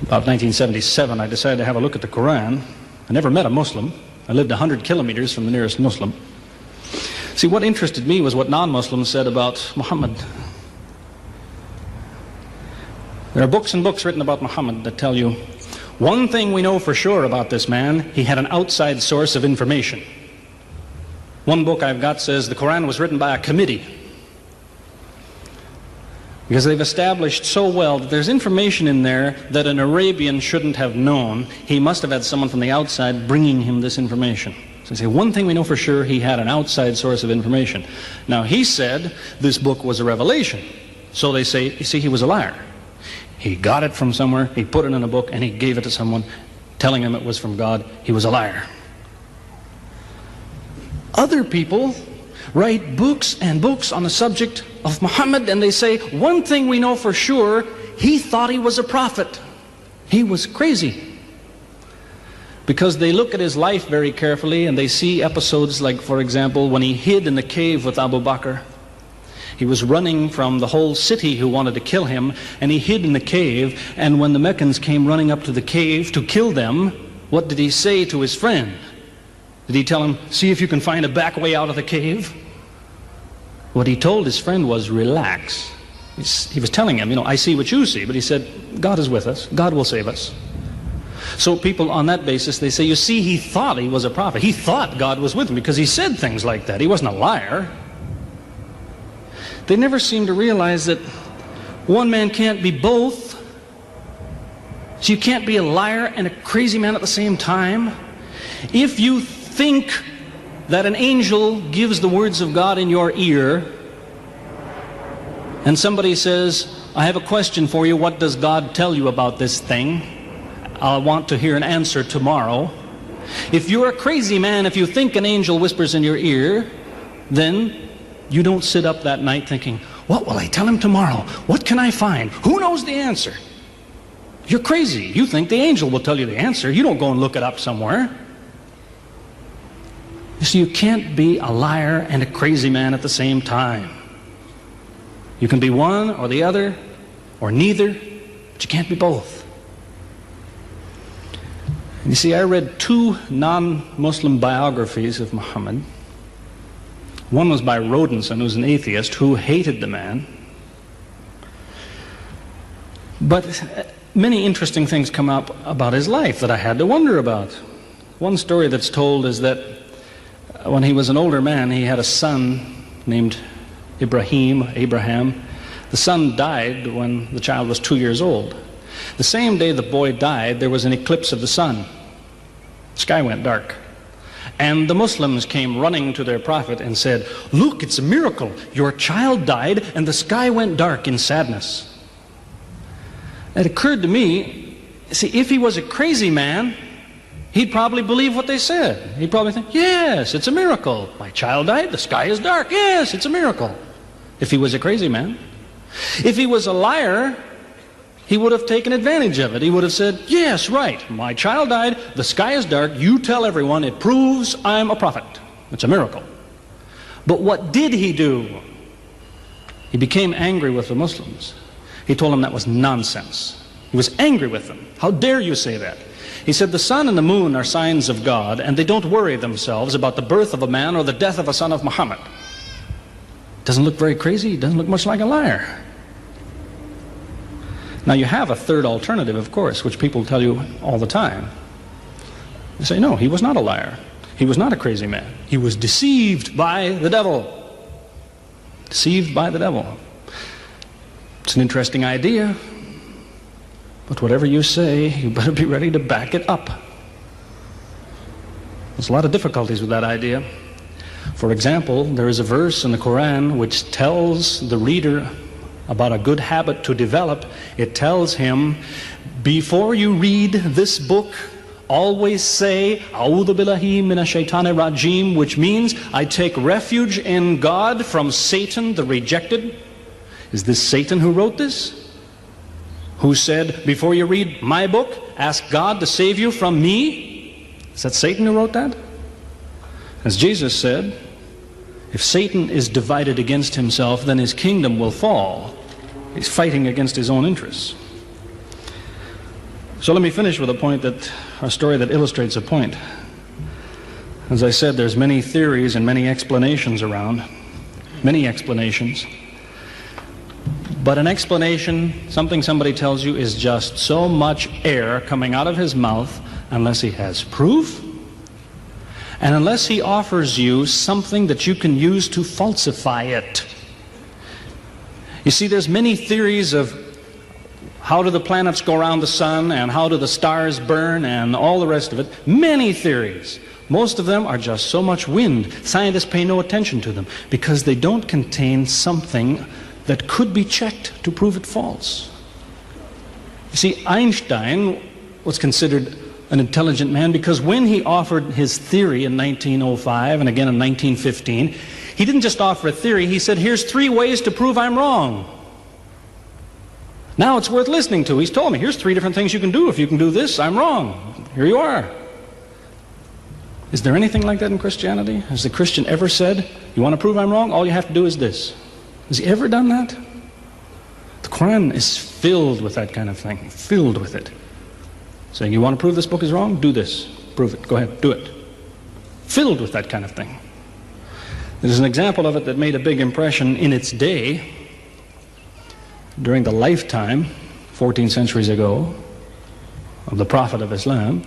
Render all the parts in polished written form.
About 1977, I decided to have a look at the Quran. I never met a Muslim. I lived 100 kilometers from the nearest Muslim. See, what interested me was what non-Muslims said about Muhammad. There are books and books written about Muhammad that tell you, one thing we know for sure about this man, he had an outside source of information. One book I've got says the Quran was written by a committee, because they've established so well that there's information in there that an Arabian shouldn't have known. He must have had someone from the outside bringing him this information. So they say, one thing we know for sure, he had an outside source of information. Now, he said this book was a revelation. So they say, you see, he was a liar. He got it from somewhere, he put it in a book, and he gave it to someone, telling him it was from God. He was a liar. Other people write books and books on the subject of Muhammad, and they say, one thing we know for sure, he thought he was a prophet. He was crazy. Because they look at his life very carefully, and they see episodes like, for example, when he hid in the cave with Abu Bakr. He was running from the whole city who wanted to kill him, and he hid in the cave, and when the Meccans came running up to the cave to kill them, what did he say to his friend? Did he tell him, see if you can find a back way out of the cave? What he told his friend was, relax. He was telling him, I see what you see, but he said, God is with us. God will save us. So people on that basis, they say, you see, he thought he was a prophet. He thought God was with him because he said things like that. He wasn't a liar. They never seem to realize that one man can't be both. So you can't be a liar and a crazy man at the same time. If you think that an angel gives the words of God in your ear, and somebody says, I have a question for you, what does God tell you about this thing? I want to hear an answer tomorrow. If you're a crazy man, if you think an angel whispers in your ear, then you don't sit up that night thinking, what will I tell him tomorrow? What can I find? Who knows the answer? You're crazy. You think the angel will tell you the answer. You don't go and look it up somewhere. You see, you can't be a liar and a crazy man at the same time. You can be one or the other, or neither, but you can't be both. And you see, I read two non-Muslim biographies of Muhammad. One was by Rodenson, who's an atheist, who hated the man. But many interesting things come up about his life that I had to wonder about. One story that's told is that when he was an older man, he had a son named Abraham. The son died when the child was 2 years old. The same day the boy died, there was an eclipse of the sun. The sky went dark. And the Muslims came running to their prophet and said, look, it's a miracle. Your child died and the sky went dark in sadness. It occurred to me, see, if he was a crazy man, he'd probably believe what they said. He'd probably think, yes, it's a miracle. My child died, the sky is dark. Yes, it's a miracle. If he was a crazy man. If he was a liar, he would have taken advantage of it. He would have said, yes, right, my child died, the sky is dark, you tell everyone, it proves I'm a prophet. It's a miracle. But what did he do? He became angry with the Muslims. He told them that was nonsense. He was angry with them. How dare you say that? He said, the sun and the moon are signs of God, and they don't worry themselves about the birth of a man or the death of a son of Muhammad. Doesn't look very crazy. Doesn't look much like a liar. Now you have a third alternative, of course, which people tell you all the time. They say, no, he was not a liar. He was not a crazy man. He was deceived by the devil. Deceived by the devil. It's an interesting idea. But whatever you say, you better be ready to back it up. There's a lot of difficulties with that idea. For example, there is a verse in the Quran which tells the reader about a good habit to develop. It tells him, before you read this book, always say, A'udhu billahi minash shaitani rajim, which means, I take refuge in God from Satan the rejected. Is this Satan who wrote this? Who said, before you read my book, ask God to save you from me? Is that Satan who wrote that? As Jesus said, if Satan is divided against himself, then his kingdom will fall. He's fighting against his own interests. So let me finish with a story that illustrates a point. As I said, there's many theories and many explanations around, many explanations. But an explanation, something somebody tells you, is just so much air coming out of his mouth unless he has proof and unless he offers you something that you can use to falsify it. You see, there's many theories of how do the planets go around the sun and how do the stars burn and all the rest of it. Many theories. Most of them are just so much wind. Scientists pay no attention to them because they don't contain something that could be checked to prove it false. You see, Einstein was considered an intelligent man because when he offered his theory in 1905 and again in 1915, he didn't just offer a theory, he said, here's 3 ways to prove I'm wrong. Now it's worth listening to. He's told me, here's 3 different things you can do. If you can do this, I'm wrong. Here you are. Is there anything like that in Christianity? Has the Christian ever said, you want to prove I'm wrong? All you have to do is this. Has he ever done that? The Quran is filled with that kind of thing, filled with it. Saying, you want to prove this book is wrong? Do this. Prove it. Go ahead. Do it. Filled with that kind of thing. There's an example of it that made a big impression in its day, during the lifetime, 14 centuries ago, of the Prophet of Islam.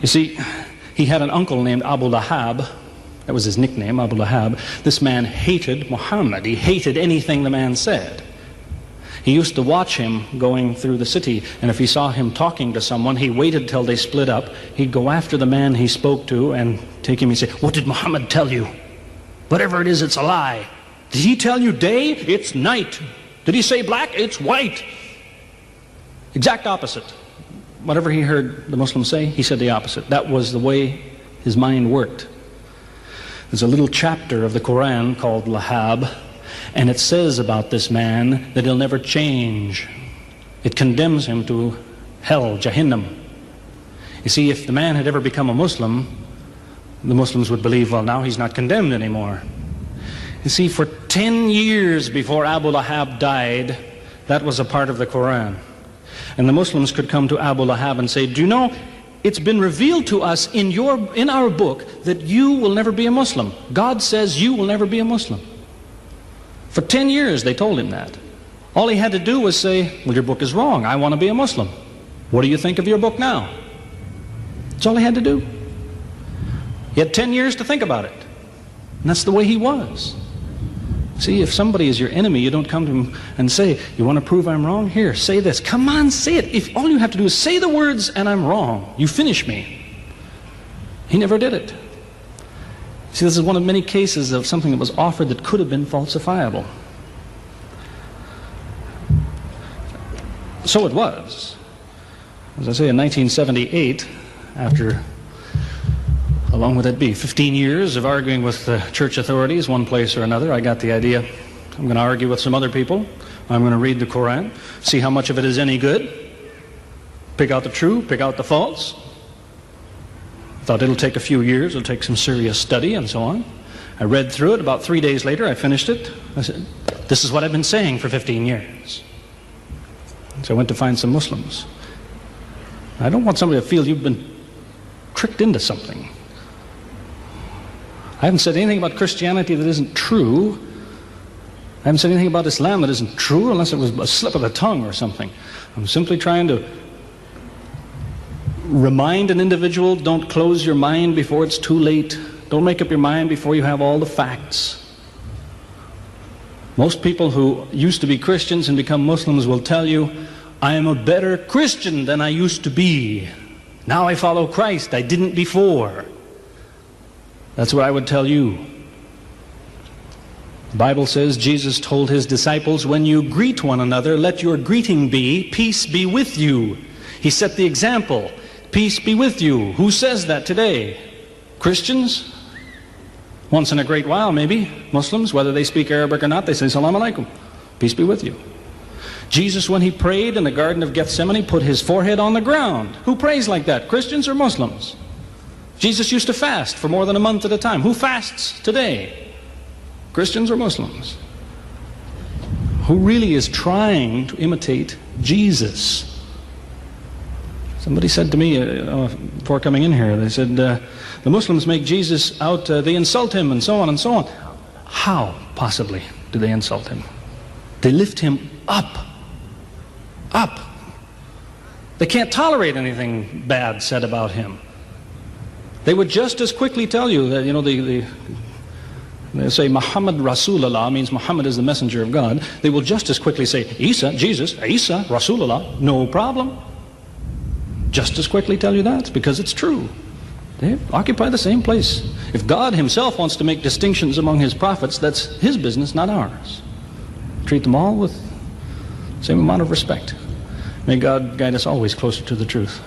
You see, he had an uncle named Abu Lahab. That was his nickname, Abu Lahab. This man hated Muhammad. He hated anything the man said. He used to watch him going through the city, and if he saw him talking to someone, he waited till they split up. He'd go after the man he spoke to and take him and say, what did Muhammad tell you? Whatever it is, it's a lie. Did he tell you day? It's night. Did he say black? It's white. Exact opposite. Whatever he heard the Muslims say, he said the opposite. That was the way his mind worked. There's a little chapter of the Quran called Lahab, and it says about this man that he'll never change. It condemns him to hell, Jahannam. You see, if the man had ever become a Muslim, the Muslims would believe, well, now he's not condemned anymore. You see, for 10 years before Abu Lahab died, that was a part of the Quran. And the Muslims could come to Abu Lahab and say, do you know, it's been revealed to us in our book that you will never be a Muslim. God says you will never be a Muslim. For 10 years they told him that. All he had to do was say, well, your book is wrong. I want to be a Muslim. What do you think of your book now? That's all he had to do. He had 10 years to think about it. And that's the way he was. See, if somebody is your enemy, you don't come to him and say, you want to prove I'm wrong? Here, say this. Come on, say it. If all you have to do is say the words and I'm wrong, you finish me. He never did it. See, this is one of many cases of something that was offered that could have been falsifiable. So it was. As I say, in 1978, after, how long would that be, 15 years of arguing with the church authorities, one place or another, I got the idea, I'm going to argue with some other people, I'm going to read the Quran, see how much of it is any good, pick out the true, pick out the false. I thought it'll take a few years, it'll take some serious study and so on. I read through it, about 3 days later I finished it. I said, this is what I've been saying for 15 years. So I went to find some Muslims. I don't want somebody to feel you've been tricked into something. I haven't said anything about Christianity that isn't true. I haven't said anything about Islam that isn't true unless it was a slip of the tongue or something. I'm simply trying to remind an individual, don't close your mind before it's too late. Don't make up your mind before you have all the facts. Most people who used to be Christians and become Muslims will tell you, I am a better Christian than I used to be. Now I follow Christ. I didn't before. That's what I would tell you. The Bible says Jesus told his disciples, when you greet one another, let your greeting be, peace be with you. He set the example. Peace be with you. Who says that today? Christians? Once in a great while, maybe. Muslims, whether they speak Arabic or not, they say, Salaam alaikum. Peace be with you. Jesus, when he prayed in the Garden of Gethsemane, put his forehead on the ground. Who prays like that? Christians or Muslims? Jesus used to fast for more than a month at a time. Who fasts today? Christians or Muslims? who really is trying to imitate Jesus. Somebody said to me before coming in here, they said, the Muslims make Jesus out, they insult him and so on and so on. How, possibly, do they insult him? They lift him up. Up. They can't tolerate anything bad said about him. They would just as quickly tell you that, you know, they say Muhammad Rasulullah means Muhammad is the messenger of God. They will just as quickly say Isa, Jesus, Isa, Rasulullah, no problem. Just as quickly tell you that, because it's true. They occupy the same place. If God himself wants to make distinctions among his prophets, that's his business, not ours. Treat them all with the same amount of respect. May God guide us always closer to the truth.